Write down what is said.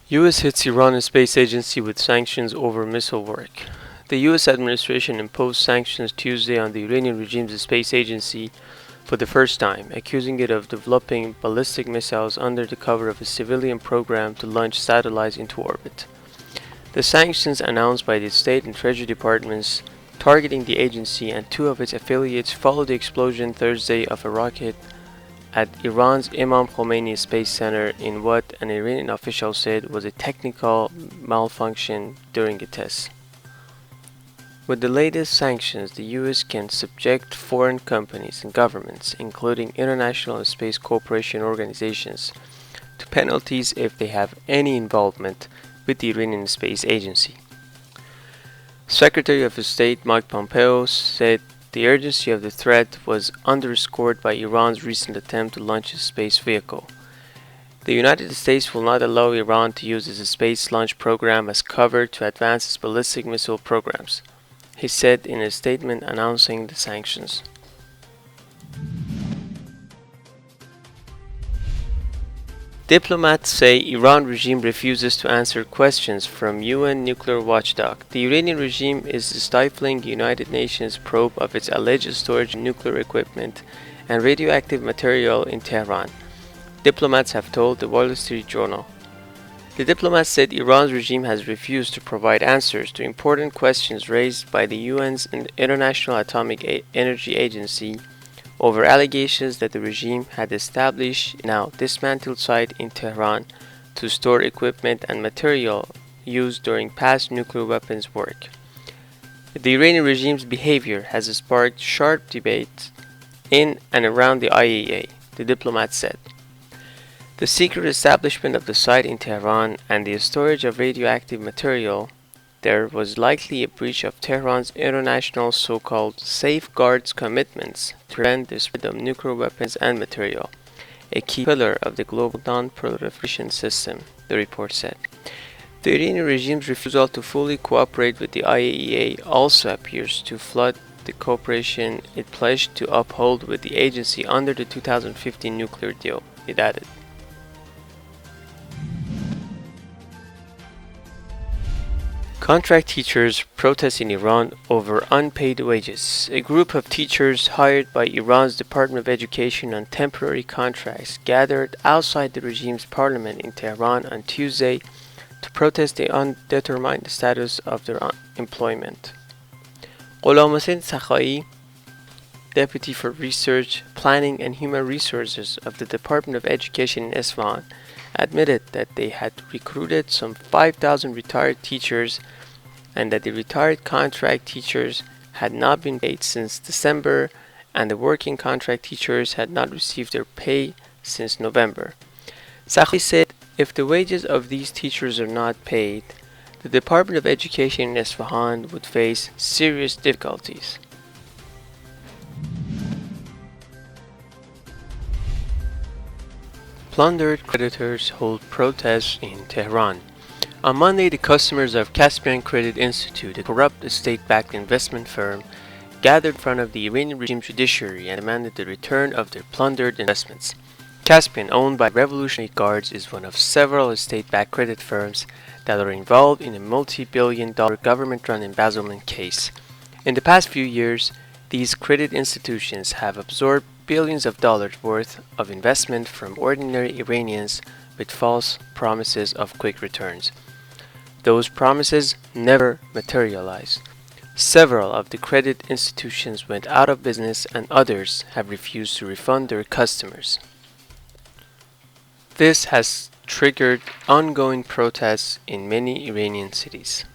U.S. hits Iran Space Agency with sanctions over missile work. The U.S. administration imposed sanctions Tuesday on the Iranian regime's space agency for the first time, accusing it of developing ballistic missiles under the cover of a civilian program to launch satellites into orbit. The sanctions announced by the State and Treasury Departments targeting the agency and two of its affiliates followed the explosion Thursday of a rocket at Iran's Imam Khomeini Space Center in what an Iranian official said was a technical malfunction during a test. With the latest sanctions, the U.S. can subject foreign companies and governments, including international space cooperation organizations, to penalties if they have any involvement with the Iranian Space Agency. Secretary of State Mike Pompeo said the urgency of the threat was underscored by Iran's recent attempt to launch a space vehicle. The United States will not allow Iran to use its space launch program as cover to advance its ballistic missile programs, he said in a statement announcing the sanctions. Diplomats say Iran regime refuses to answer questions from UN nuclear watchdog. The Iranian regime is stifling United Nations probe of its alleged storage of nuclear equipment and radioactive material in Tehran, diplomats have told the Wall Street Journal. The diplomats said Iran's regime has refused to provide answers to important questions raised by the UN's International Atomic Energy Agency over allegations that the regime had established a now dismantled site in Tehran to store equipment and material used during past nuclear weapons work. The Iranian regime's behavior has sparked sharp debate in and around the IAEA, the diplomat said. The secret establishment of the site in Tehran and the storage of radioactive material there was likely a breach of Tehran's international so-called safeguards commitments to prevent the spread of nuclear weapons and material, a key pillar of the global non-proliferation system, the report said. The Iranian regime's refusal to fully cooperate with the IAEA also appears to flood the cooperation it pledged to uphold with the agency under the 2015 nuclear deal, it added. Contract teachers protest in Iran over unpaid wages. A group of teachers hired by Iran's Department of Education on temporary contracts gathered outside the regime's parliament in Tehran on Tuesday to protest the undetermined status of their employment. Ghulam Deputy for Research, Planning and Human Resources of the Department of Education in Isfahan, admitted that they had recruited some 5,000 retired teachers and that the retired contract teachers had not been paid since December and the working contract teachers had not received their pay since November. Sakhi said if the wages of these teachers are not paid, the Department of Education in Isfahan would face serious difficulties. Plundered creditors hold protests in Tehran. On Monday, the customers of Caspian Credit Institute, a corrupt state-backed investment firm, gathered in front of the Iranian regime judiciary and demanded the return of their plundered investments. Caspian, owned by Revolutionary Guards, is one of several state-backed credit firms that are involved in a multi-billion-dollar government-run embezzlement case. In the past few years, these credit institutions have absorbed billions of dollars worth of investment from ordinary Iranians with false promises of quick returns. Those promises never materialized. Several of the credit institutions went out of business and others have refused to refund their customers. This has triggered ongoing protests in many Iranian cities.